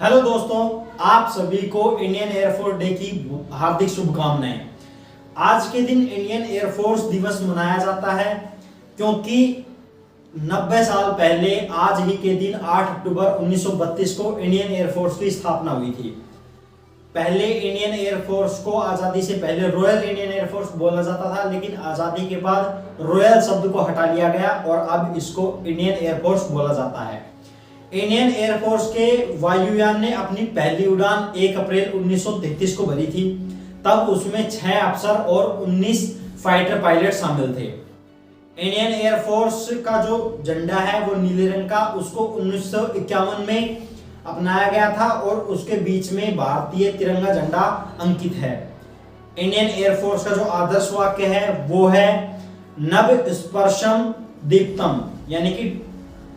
Hello दोस्तों, आप सभी को इंडियन एयरफोर्स डे की हार्दिक शुभकामनाएं। आज के दिन इंडियन एयरफोर्स दिवस मनाया जाता है क्योंकि 90 साल पहले आज ही के दिन 8 अक्टूबर 1932 को इंडियन एयरफोर्स की स्थापना हुई थी। पहले इंडियन एयरफोर्स को आजादी से पहले रॉयल इंडियन एयरफोर्स बोला जाता था, लेकिन आजादी के बाद रॉयल शब्द को हटा लिया गया और अब इसको इंडियन एयरफोर्स बोला जाता है। इंडियन एयरफोर्स के वायुयान ने अपनी पहली उड़ान 1 अप्रैल 1933 को भरी थी। तब उसमें 6 अफसर और 19 फाइटर पायलट शामिल थे। इंडियन एयरफोर्स का जो झंडा है वो नीले रंग का, उसको 1951 में अपनाया गया था और उसके बीच में भारतीय तिरंगा झंडा अंकित है। इंडियन एयरफोर्स का जो आदर्श वाक्य है वो है नभ स्पर्शम दीप्तम, यानी कि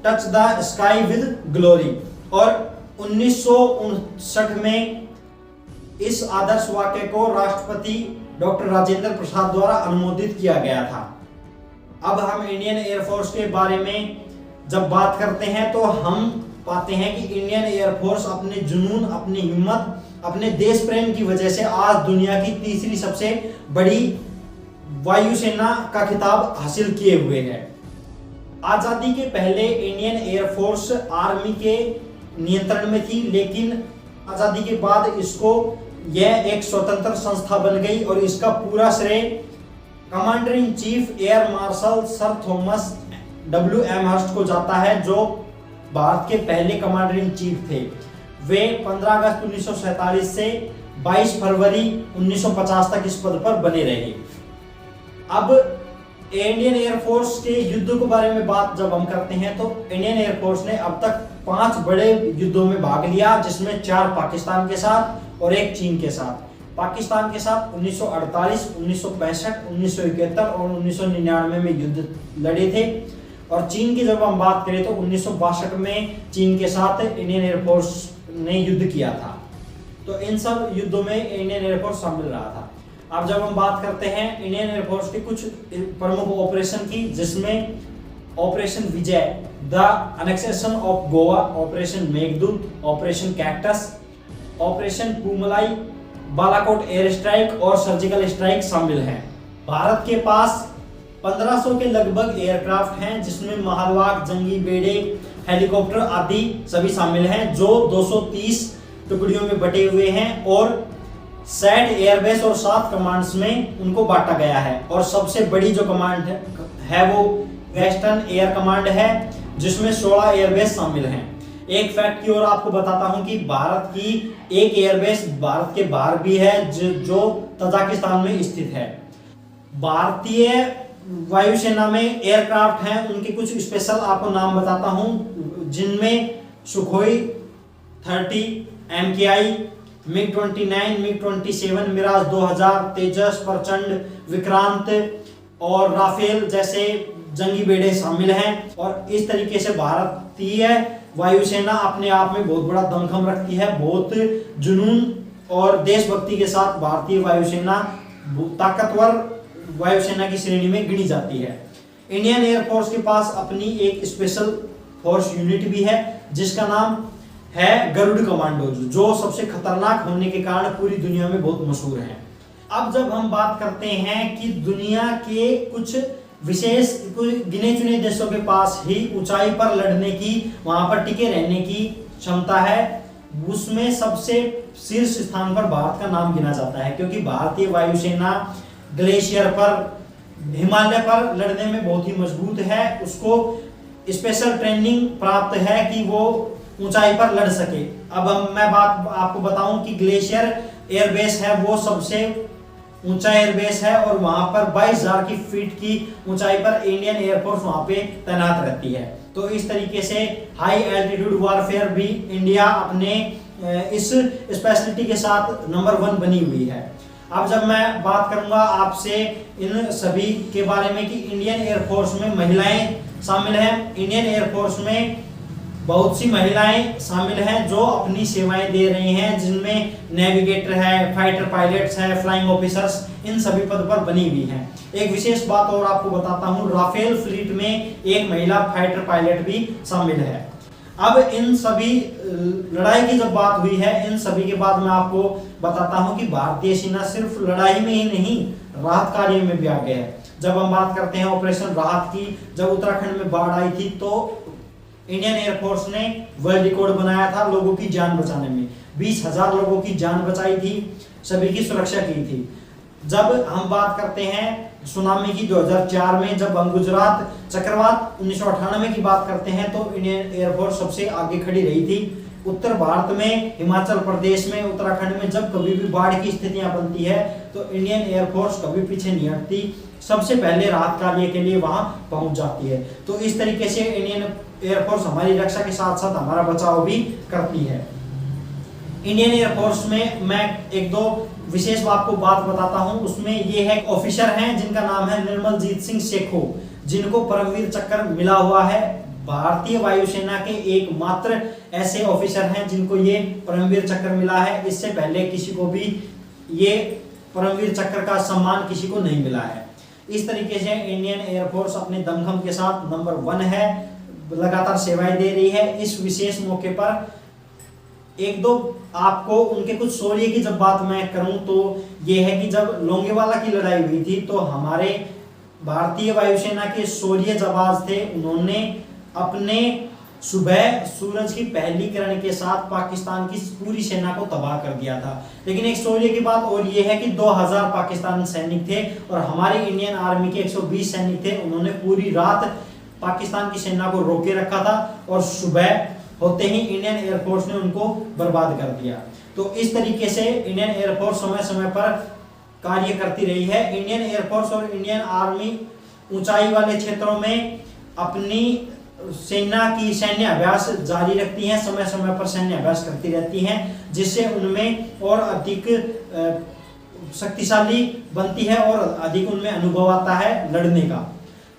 touch the sky with glory. और 1959 में इस आदर्श वाक्य को राष्ट्रपति डॉक्टर राजेंद्र प्रसाद द्वारा अनुमोदित किया गया था। अब हम इंडियन एयरफोर्स के बारे में जब बात करते हैं तो हम पाते हैं कि इंडियन एयरफोर्स अपने जुनून, अपनी हिम्मत, अपने देश प्रेम की वजह से आज दुनिया की तीसरी सबसे बड़ी वायुसेना का खिताब हासिल किए हुए है। आजादी के पहले इंडियन एयरफोर्स आर्मी के नियंत्रण में थी, लेकिन आजादी के बाद इसको यह एक स्वतंत्र संस्था बन गई और इसका पूरा श्रेय commander in chief air marshal sir Thomas W Amherst को जाता है, जो भारत के पहले कमांडर इन चीफ थे। वे 15 अगस्त 1947 से 22 फरवरी 1950 तक इस पद पर बने रहे। अब इंडियन एयरफोर्स के युद्धों के बारे में बात जब हम करते हैं तो इंडियन एयरफोर्स ने अब तक 5 बड़े युद्धों में भाग लिया, जिसमें 4 पाकिस्तान के साथ और 1 चीन के साथ। पाकिस्तान के साथ 1948, 1965, 1971 और 1999 में युद्ध लड़े थे। और चीन की जब हम बात करें तो 1962 में चीन के साथ इंडियन एयरफोर्स ने युद्ध किया था। तो इन सब युद्धों में इंडियन एयरफोर्स शामिल रहा था। अब जब हम बात करते हैं इंडियन एयरफोर्स के कुछ प्रमुख ऑपरेशन की, जिसमें operation Vijay, the annexation of Goa, operation Meghdoot, operation cactus, operation Poomalai, Balakot air strike और सर्जिकल स्ट्राइक शामिल हैं। भारत के पास 1500 के लगभग एयरक्राफ्ट हैं, जिसमें महलवाक, जंगी बेड़े, हेलीकॉप्टर आदि सभी शामिल हैं, जो 230 टुकड़ियों में बटे हुए हैं और 60 एयरबेस और 7 कमांड्स में उनको बांटा गया है। और सबसे बड़ी जो कमांड है वो वेस्टर्न एयर कमांड है, जिसमें 16 एयरबेस शामिल हैं। एक फैक्ट की ओर आपको बताता हूं कि भारत की एक एयरबेस भारत के बाहर भी है, जो तजाकिस्तान में स्थित है। भारतीय वायुसेना में एयरक्राफ्ट हैं, उनके कुछ स्पेशल आपको नाम बताता हूं, जिनमें Sukhoi 30, MKI, MiG-29, MiG-27, Miraj 2000, तेजस, प्रचंड, विक्रांत और राफेल जैसे जंगी बेड़े शामिल हैं। और इस तरीके से भारतीय वायुसेना अपने आप में बहुत बड़ा दमखम रखती है। बहुत जुनून और देशभक्ति के साथ भारतीय वायुसेना ताकतवर वायुसेना की श्रेणी में गिनी जाती है। इंडियन एयरफोर्स के पास अपनी एक स्पेशल फोर्स यूनिट भी है, जिसका नाम है गरुड़ कमांडो, जो सबसे खतरनाक होने के कारण पूरी दुनिया में बहुत मशहूर है। अब जब हम बात करते हैं कि दुनिया के कुछ विशेष गिने चुने देशों के पास ही ऊंचाई पर लड़ने की, वहां पर टिके रहने की क्षमता है, उसमें सबसे शीर्ष स्थान पर भारत का नाम गिना जाता है, क्योंकि भारतीय वायुसेना ग्लेशियर पर, हिमालय पर लड़ने में बहुत ही मजबूत है। उसको स्पेशल ट्रेनिंग प्राप्त है कि वो ऊंचाई पर लड़ सके। अब मैं बात आपको बताऊं कि ग्लेशियर एयरबेस है वो सबसे ऊंचा एयरबेस है और वहां पर 22,000 की फीट की ऊंचाई पर इंडियन एयरफोर्स वहां पे तैनात रहती है। तो इस तरीके से हाई एल्टीट्यूड वारफेयर भी इंडिया अपने इस स्पेशलिटी के साथ नंबर 1 बनी हुई है। अब जब मैं बात करूंगा आपसे इन सभी के बारे में कि इंडियन एयरफोर्स में महिलाएं शामिल हैं। इंडियन एयरफोर्स में बहुत सी महिलाएं शामिल हैं जो अपनी सेवाएं दे रही हैं, जिनमें नेविगेटर है, फाइटर पायलट्स है, फ्लाइंग ऑफिसर्स, इन सभी पद पर बनी हुई हैं। एक विशेष बात और आपको बताता हूं, राफेल फ्लीट में एक महिला फाइटर पायलट भी शामिल है। अब इन सभी लड़ाई की जब बात हुई है, इन सभी के बाद मैं आपको बताता हूं कि भारतीय सेना सिर्फ लड़ाई में ही नहीं, राहत कार्य में भी आगे है। जब हम बात करते हैं ऑपरेशन राहत की, जब उत्तराखंड में बाढ़ आई थी तो इंडियन एयरफोर्स ने वर्ल्ड रिकॉर्ड बनाया था लोगों की जान बचाने में। 20,000 लोगों की जान बचाई थी, सभी की सुरक्षा की थी। जब हम बात करते हैं सुनामी की 2004 में, जब हम गुजरात चक्रवात 1998 की बात करते हैं तो इंडियन एयरफोर्स सबसे आगे खड़ी रही थी। उत्तर भारत में, हिमाचल प्रदेश में, उत्तराखंड में जब कभी भी बाढ़ की स्थितियां बनती है तो इंडियन एयरफोर्स कभी पीछे नहीं हटती, सबसे पहले राहत कार्य के लिए वहां पहुंच जाती है। तो इस तरीके से इंडियन एयरफोर्स हमारी रक्षा के साथ साथ हमारा बचाव भी करती है। इंडियन एयरफोर्स में मैं एक दो विशेष आपको बात बताता हूं, उसमें ये है ऑफिसर हैं जिनका नाम है निर्मलजीत सिंह सेखो, जिनको परमवीर चक्र मिला हुआ है। भारतीय वायुसेना के एकमात्र ऐसे ऑफिसर हैं जिनको ये परमवीर चक्र मिला है। इससे पहले किसी को भी ये परमवीर चक्र का सम्मान किसी को नहीं मिला है। इस तरीके से इंडियन एयरफोर्स अपने दमखम के साथ नंबर 1 है, लगातार सेवाएं दे रही है। इस विशेष मौके पर एक दो आपको उनके कुछ शौर्य की जब बात मैं करूं तो ये है कि जब लोंगेवाला की लड़ाई हुई थी तो हमारे भारतीय वायुसेना के शौर्य जवान थे, उन्होंने अपने सुबह सूरज की पहली किरण के साथ पाकिस्तान की पूरी सेना को तबाह कर दिया था। लेकिन एक शौर्य की बात और ये है कि 2000 पाकिस्तानी सैनिक थे और हमारी इंडियन आर्मी के 120 सैनिक थे। उन्होंने पूरी रात पाकिस्तान की सेना को रोके रखा था और सुबह होते ही इंडियन एयरफोर्स ने उनको बर्बाद कर दिया। तो इस तरीके से इंडियन एयरफोर्स समय समय पर कार्य करती रही है। इंडियन एयरफोर्स और इंडियन आर्मी ऊंचाई वाले क्षेत्रों में अपनी सेना की सैन्य अभ्यास जारी रखती हैं, समय समय पर सैन्य अभ्यास करती रहती हैं, जिससे उनमें और अधिक शक्तिशाली बनती है और अधिक उनमें अनुभव आता है लड़ने का।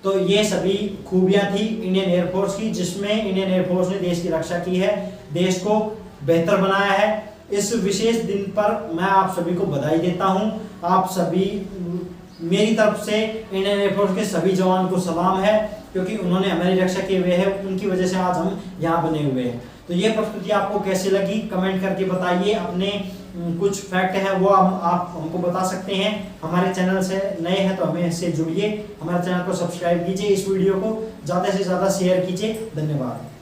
तो ये सभी खूबियां थी इंडियन एयरफोर्स की, जिसमें इंडियन एयरफोर्स ने देश की रक्षा की है, देश को बेहतर बनाया है। इस विशेष दिन पर मैं आप सभी को बधाई देता हूं। आप सभी, मेरी तरफ से इंडियन एयरफोर्स के सभी जवान को सलाम है, क्योंकि उन्होंने हमारी रक्षा किए हुए है, उनकी वजह से आज हम यहाँ बने हुए हैं। तो ये प्रस्तुति आपको कैसी लगी कमेंट करके बताइए। अपने कुछ फैक्ट हैं वो आप हमको बता सकते हैं। हमारे चैनल से नए हैं तो हमें इससे जुड़िए, हमारे चैनल को सब्सक्राइब कीजिए, इस वीडियो को ज़्यादा से ज़्यादा शेयर कीजिए। धन्यवाद।